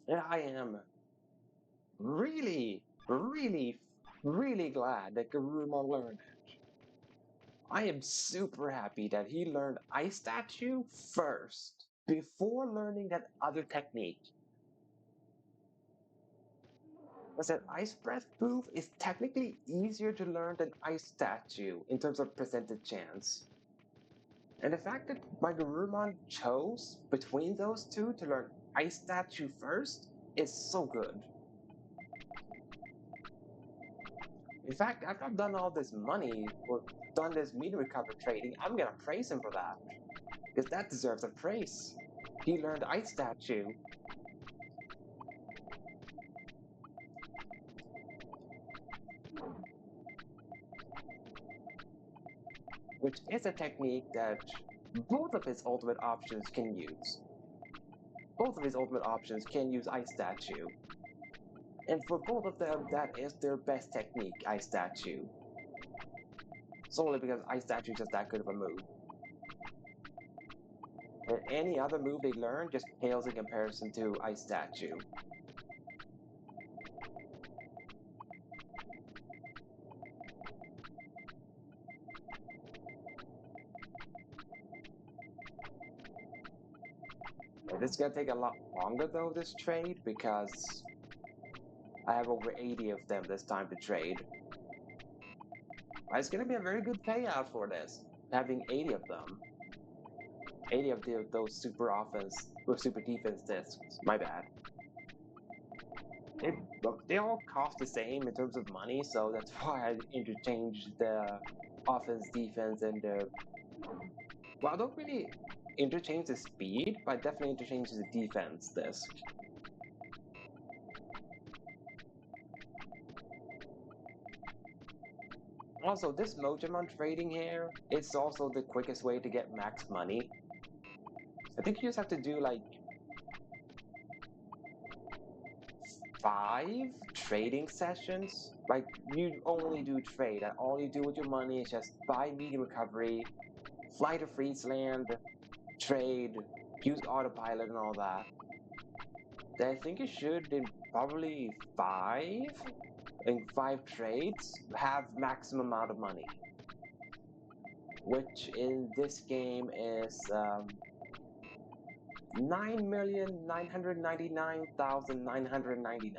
And I am really, really, really glad that Garurumon learned it. I am super happy that he learned Ice Statue first, before learning that other technique. Because that Ice Breath move is technically easier to learn than Ice Statue in terms of percentage chance. And the fact that my Garurumon chose between those two to learn Ice Statue first is so good. In fact, after I've done all this money or done this meter recover trading, I'm gonna praise him for that. Because that deserves a praise. He learned Ice Statue. Which is a technique that both of his ultimate options can use. Both of his ultimate options can use Ice Statue. And for both of them, that is their best technique, Ice Statue. Solely because Ice Statue is just that good of a move. And any other move they learn just pales in comparison to Ice Statue. This is gonna take a lot longer though, this trade, because I have over 80 of them this time to trade. But it's gonna be a very good payout for this, having 80 of them. 80 of those super offense or super defense discs. My bad. They all cost the same in terms of money, so that's why I interchanged the offense, defense, and the. Well, I don't really interchange the speed, but I definitely interchange the defense disc. Also, this Mojamon trading here, it's also the quickest way to get max money. I think you just have to do like 5 trading sessions. Like, you only do trade, and all you do with your money is just buy media recovery, fly to Friesland, trade, use autopilot and all that. Then I think you should, in probably 5 trades, have maximum amount of money. Which in this game is 9,999,999.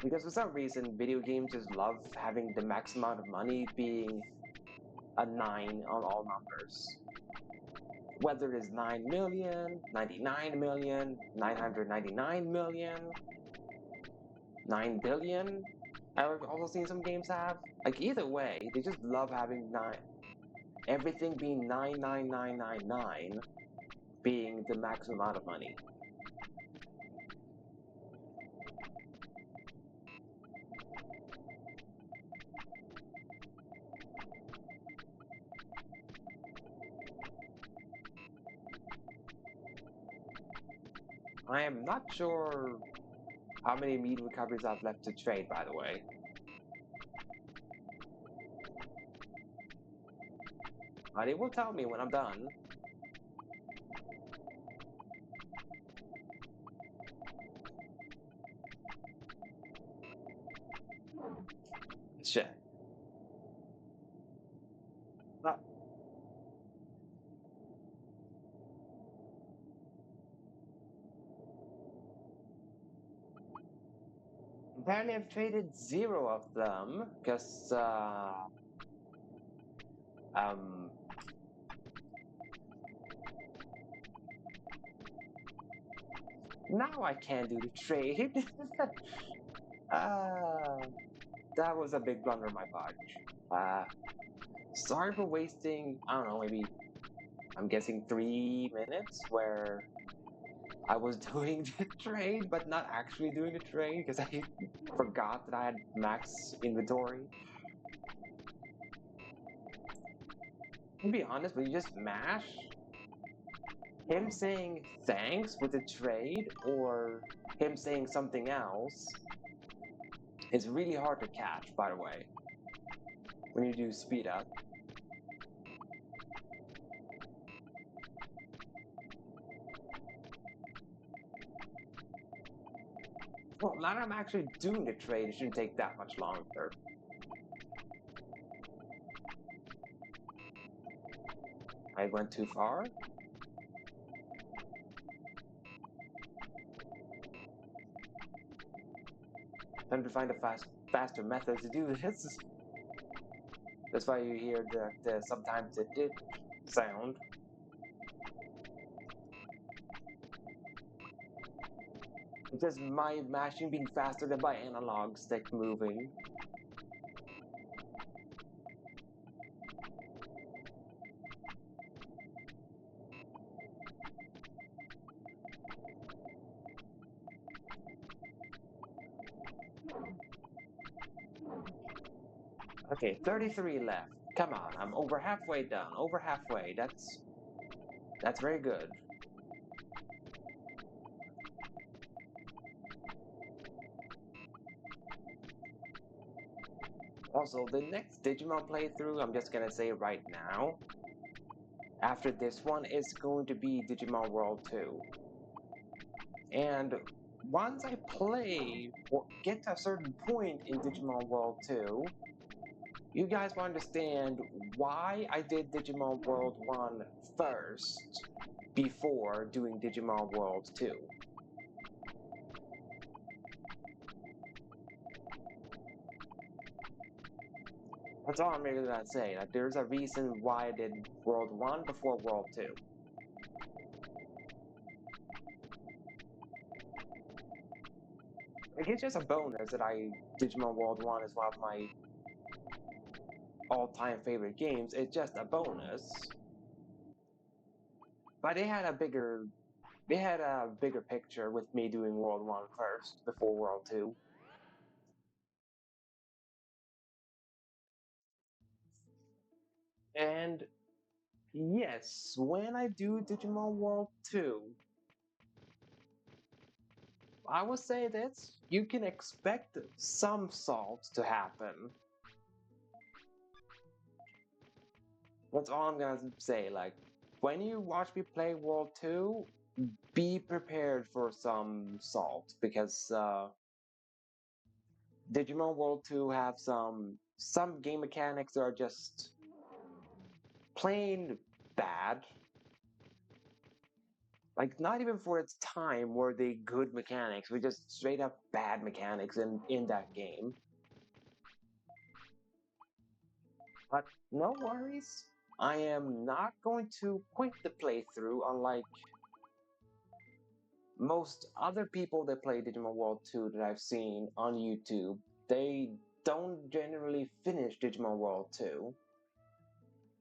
Because for some reason, video games just love having the max amount of money being a 9 on all numbers. Whether it is 9 million, 99 million, 999 million, 9 billion, I've also seen some games have. Like, either way, they just love having everything being 99999 being the maximum amount of money. I am not sure how many meat recoveries I've left to trade, by the way. But it will tell me when I'm done. Shit. But apparently I've traded 0 of them, because, now I can't do the trade. That was a big blunder on my part. Sorry for wasting, I don't know, maybe, I'm guessing 3 minutes where I was doing the trade, but not actually doing the trade because I forgot that I had max inventory. To be honest, when you just mash, him saying thanks with the trade or him saying something else is really hard to catch, by the way, when you do speed up. Well, now that I'm actually doing the trade, it shouldn't take that much longer. I went too far? Time to find a faster method to do this. That's why you hear the sometimes the dip sound. It's just my mashing being faster than my analog stick moving. Okay, 33 left. Come on, I'm over halfway done. Over halfway. That's very good. Also, the next Digimon playthrough, I'm just gonna say right now, after this one, is going to be Digimon World 2. And once I play or get to a certain point in Digimon World 2, you guys will understand why I did Digimon World 1 first before doing Digimon World 2. That's all I'm really gonna say. Like, there's a reason why I did World 1 before World 2. Like, it's just a bonus that Digimon World 1 is one of my all-time favorite games. It's just a bonus. But they had a bigger picture with me doing World 1 first before World 2. And yes, when I do Digimon World 2, I will say this, you can expect some salt to happen. That's all I'm gonna say. Like, when you watch me play World 2, be prepared for some salt, because Digimon World 2 have some game mechanics that are just plain bad. Like, not even for its time were they good mechanics, were just straight up bad mechanics in that game. But no worries, I am not going to quit the playthrough, unlike most other people that play Digimon World 2 that I've seen on YouTube. They don't generally finish Digimon World 2.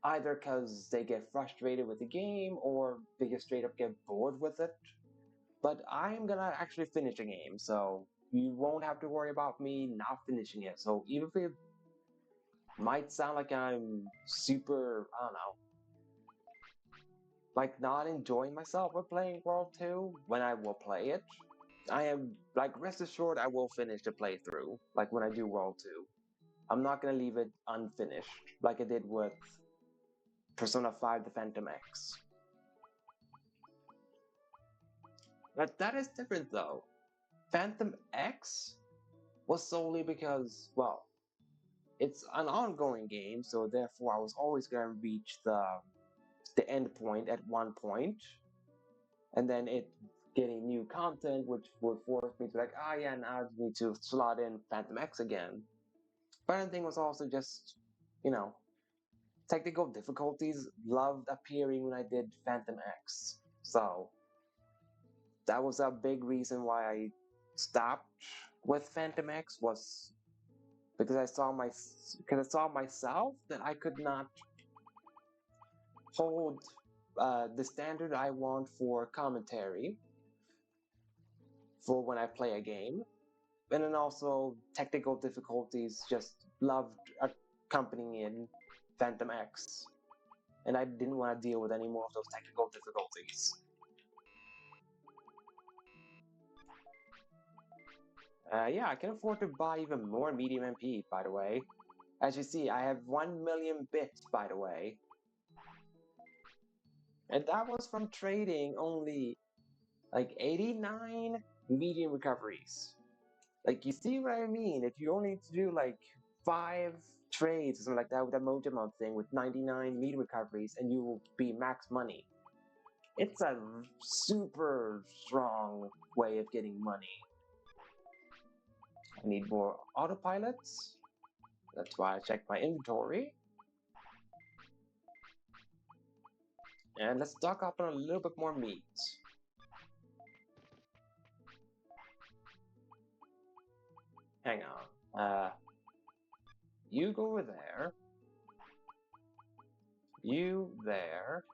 Either because they get frustrated with the game or they just straight up get bored with it. But I'm gonna actually finish the game, so you won't have to worry about me not finishing it. So even if it might sound like I'm super, I don't know, like not enjoying myself with playing World 2 when I will play it, I am, like, rest assured I will finish the playthrough, like when I do World 2. I'm not gonna leave it unfinished, like I did with Persona 5 The Phantom X. But that is different though. Phantom X was solely because, well, it's an ongoing game, so therefore I was always gonna reach the end point at one point, and then it getting new content, which would force me to like, ah, yeah, now I need to slot in Phantom X again. But the thing was also just, you know, technical difficulties loved appearing when I did Phantom X. So that was a big reason why I stopped with Phantom X, was because I saw myself that I could not hold the standard I want for commentary for when I play a game, and then also technical difficulties just loved accompanying in Phantom X, and I didn't want to deal with any more of those technical difficulties. Yeah, I can afford to buy even more medium MP, by the way. As you see, I have 1 million bits, by the way. And that was from trading only like 89 medium recoveries. Like, you see what I mean? If you only need to do like 5 trades or something like that with that Mojimon thing with 99 meat recoveries, and you will be max money. It's a super strong way of getting money. I need more autopilots. That's why I checked my inventory. And let's stock up on a little bit more meat. Hang on. You go over there. You there.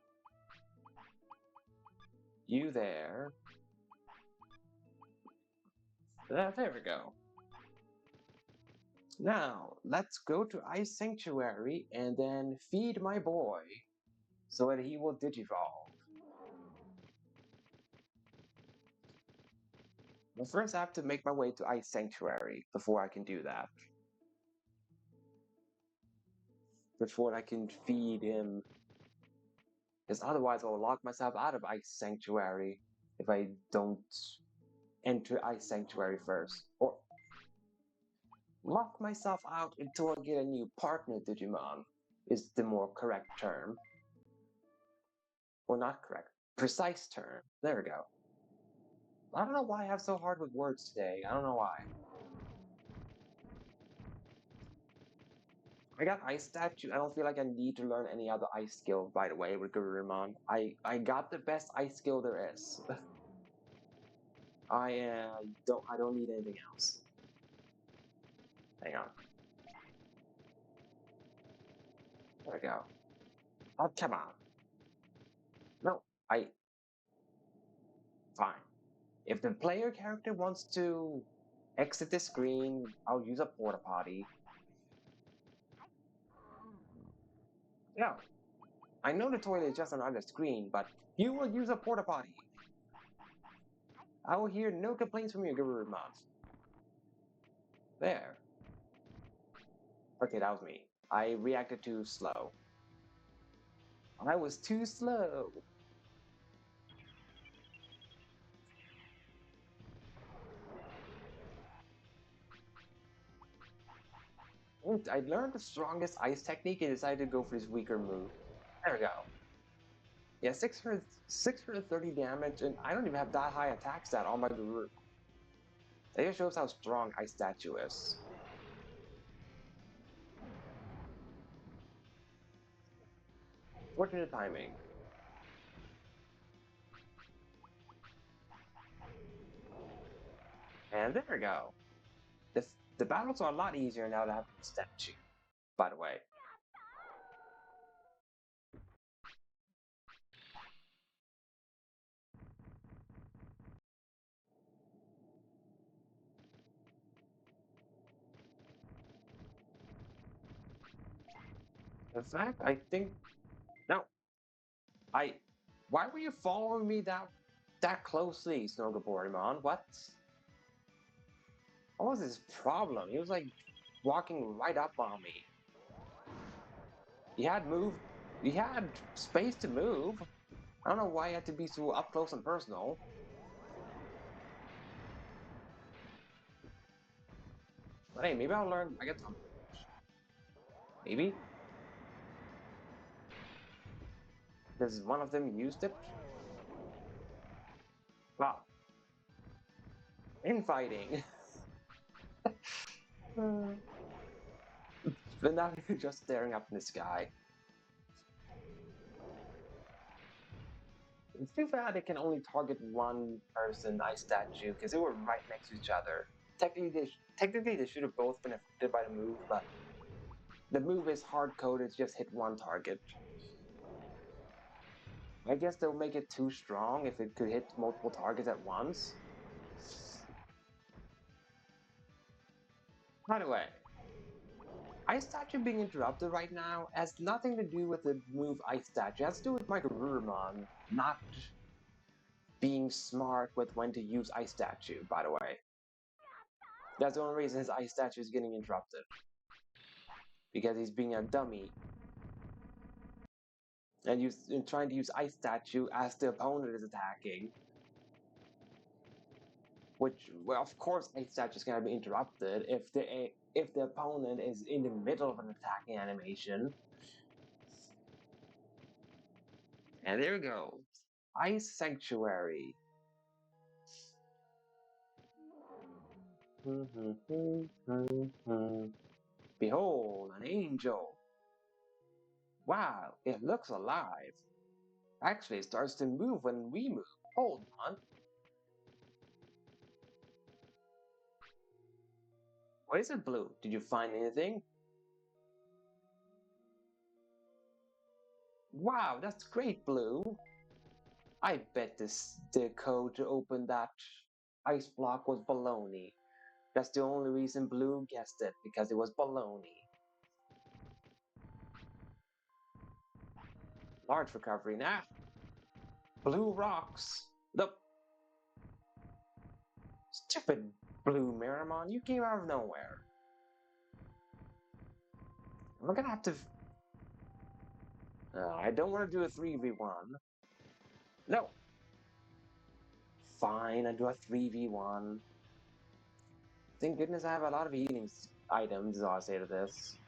You there. There we go. Now, let's go to Ice Sanctuary and then feed my boy so that he will digivolve. But first I have to make my way to Ice Sanctuary before I can do that. Before I can feed him. Because otherwise I'll lock myself out of Ice Sanctuary if I don't enter Ice Sanctuary first. Or lock myself out until I get a new partner Digimon is the more correct term. Or not correct. Precise term. There we go. I don't know why I have so hard with words today. I don't know why. I got Ice Statue. I don't feel like I need to learn any other ice skill, by the way, with Gurumon. I got the best ice skill there is. I don't need anything else. Hang on. There we go. Oh, come on. No, fine. If the player character wants to exit the screen, I'll use a porta potty. Yeah. I know the toilet is just on the screen, but you will use a porta potty. I will hear no complaints from you, Gurumon. There. Okay, that was me. I reacted too slow. I was too slow. I learned the strongest ice technique and decided to go for this weaker move. There we go. Yeah, 630 damage, and I don't even have that high attack stat on my Guru. That just shows how strong Ice Statue is. Fortunate timing. And there we go. The battles are a lot easier now that I have the statue, by the way. In fact, I think... No. Why were you following me that closely, Snogaborimon? What? What was his problem? He was like walking right up on me. He had space to move. I don't know why he had to be so up close and personal. But hey, maybe I'll learn. I get some. Maybe. Because one of them used it. Wow. Infighting. But now you're just staring up in the sky. It's too bad it can only target one person, Ice Statue, because they were right next to each other. Technically, they should have both been affected by the move, but the move is hard-coded to just hit one target. I guess they'll make it too strong if it could hit multiple targets at once. By the way, Ice Statue being interrupted right now has nothing to do with the move Ice Statue. It has to do with my Garurumon not being smart with when to use Ice Statue, by the way. That's the only reason his Ice Statue is getting interrupted. Because he's being a dummy. And trying to use Ice Statue as the opponent is attacking. which, well, of course, a stage is going to be interrupted if the opponent is in the middle of an attacking animation. And there we go, Ice Sanctuary. Behold, an angel. Wow, it looks alive. Actually, it starts to move when we move. Hold on. Why is it blue? Did you find anything? Wow, that's great, Blue. I bet the code to open that ice block was baloney. That's the only reason Blue guessed it, because it was baloney. Large recovery now. Blue rocks. Nope. Stupid Blue Miramon, you came out of nowhere. I'm gonna have to... I don't want to do a 3v1. No. Fine, I do a 3v1. Thank goodness I have a lot of healing items, is all I'll say to this.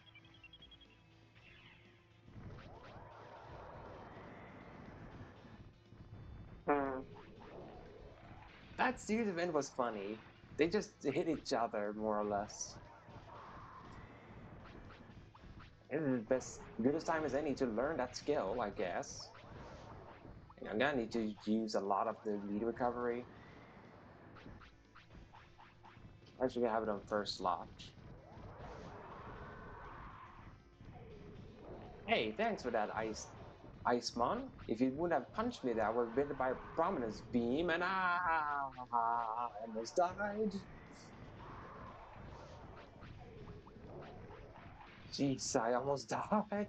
That series event was funny. They just hit each other, more or less. It is best, good as time as any to learn that skill, I guess. I'm gonna need to use a lot of the lead recovery. I'm actually gonna have it on first slot. Hey, thanks for that Icemon. If you wouldn't have punched me there, I would have been hit by a prominence beam and I almost died. Jeez, I almost died.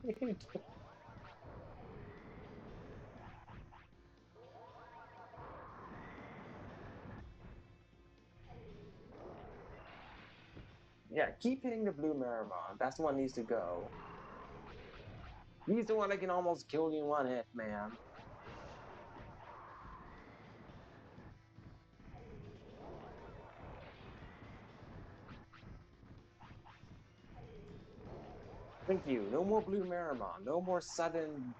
Yeah, keep hitting the blue Miramon. That's the one that needs to go. He's the one that can almost kill you in one hit, man. Thank you. No more blue Miramon. No more sudden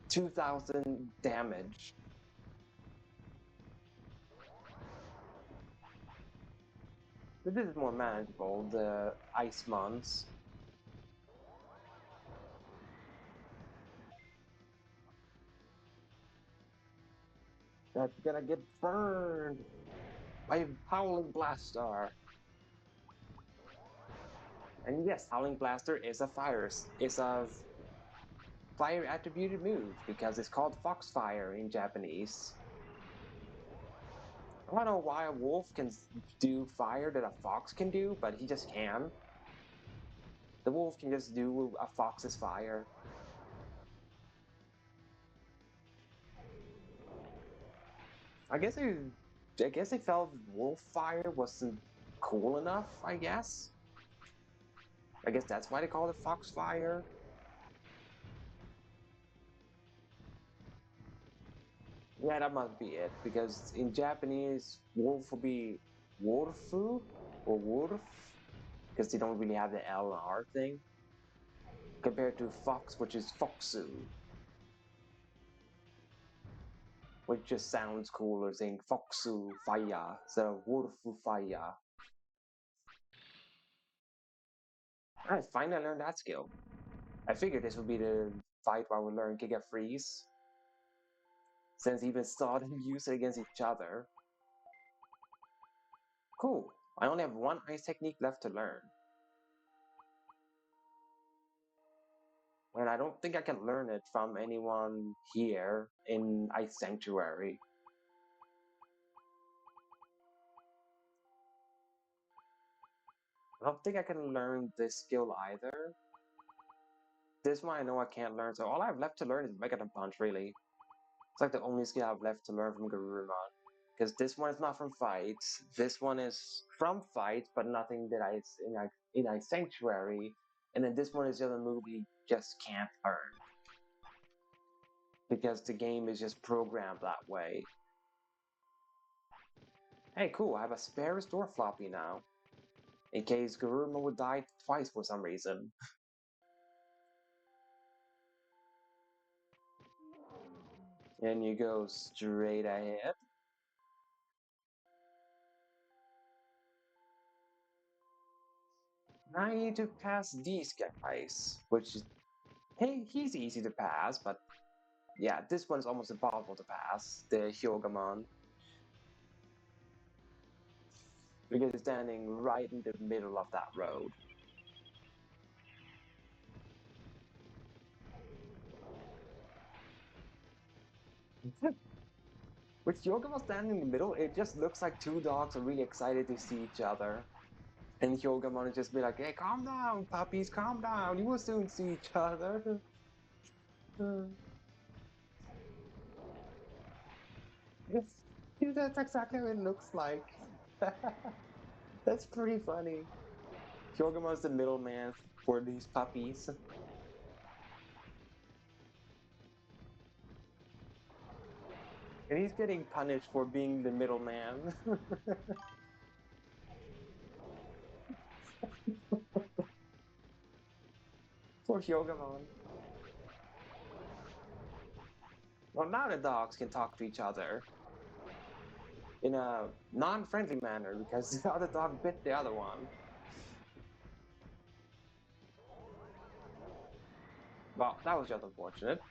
2,000 damage. But this is more manageable, the Ice Mons. That's gonna get burned by Howling Blaster. And yes, Howling Blaster is a fire attributed move because it's called Foxfire in Japanese. I don't know why a wolf can do fire that a fox can do, but he just can. The wolf can just do a fox's fire. I guess they felt wolf fire wasn't cool enough, I guess. I guess that's why they call it foxfire. Yeah, that must be it, because in Japanese, wolf will be wolfu or wolf, because they don't really have the L and R thing, compared to fox, which is foxu, which just sounds cooler, saying foxu fire instead of wolfu fire. I finally learned that skill. I figured this would be the fight where we learn Giga Freeze, since even saw them use it against each other. Cool. I only have one ice technique left to learn. And I don't think I can learn it from anyone here in Ice Sanctuary. I don't think I can learn this skill either. This one I know I can't learn, so all I have left to learn is Megaton Punch, really. It's like the only skill I have left to learn from Garurumon. Because this one is not from fights. This one is from fights, but nothing that in Ice Sanctuary. And then this one is the other move you just can't learn. Because the game is just programmed that way. Hey, cool, I have a spare restore floppy now. In case Garuma would die twice for some reason. And you go straight ahead. Now I need to pass these guys, which is, hey, he's easy to pass, but yeah, this one's almost impossible to pass, the Hyogamon. Because it's standing right in the middle of that road. With Hyogamon standing in the middle, it just looks like two dogs are really excited to see each other. And Hyogamon would just be like, hey, calm down, puppies, calm down. You will soon see each other. It's, that's exactly what it looks like. That's pretty funny. Hyogamon's the middleman for these puppies. And he's getting punished for being the middleman. For Hyogamon. Well, now the dogs can talk to each other in a non-friendly manner because the other dog bit the other one. Well, that was just unfortunate.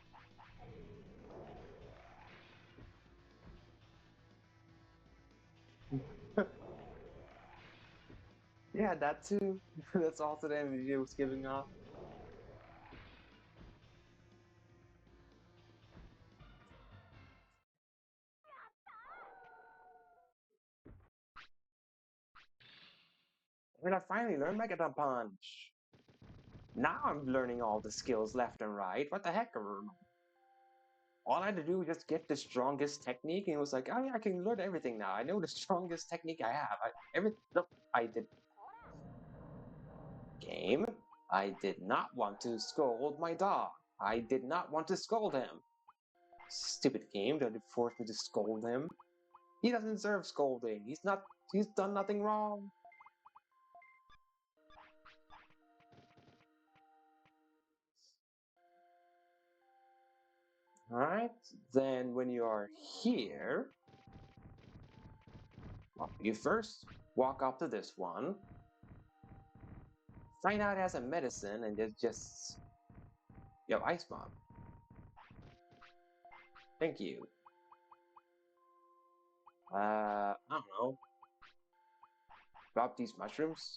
Yeah, that too. That's also the energy it was giving off. When I finally learned Megaton Punch. Now I'm learning all the skills left and right. What the heck? All I had to do was just get the strongest technique, and it was like, oh yeah, I can learn everything now. I know the strongest technique I have. I did. Game. I did not want to scold my dog. I did not want to scold him. Stupid game that forced me to scold him. He doesn't deserve scolding. He's not. He's done nothing wrong. All right. Then when you are here, well, you first walk up to this one. Find out it has a medicine, and it's just yo ice bomb. Thank you. I don't know. Drop these mushrooms.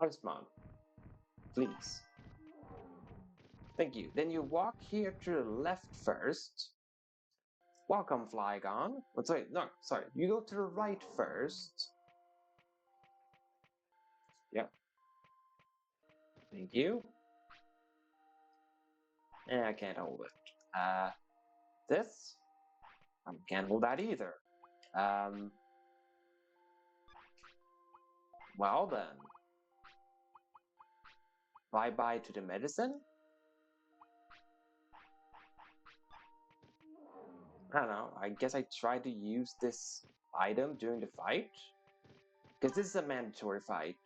Ice bomb, please. Thank you. Then you walk here to the left first. Welcome, Flygon. Oh, sorry, no, sorry. You go to the right first. Yep. Thank you. And I can't hold it. This? I can't hold that either. Um, well then. Bye-bye to the medicine? I don't know. I guess I tried to use this item during the fight. Because this is a mandatory fight.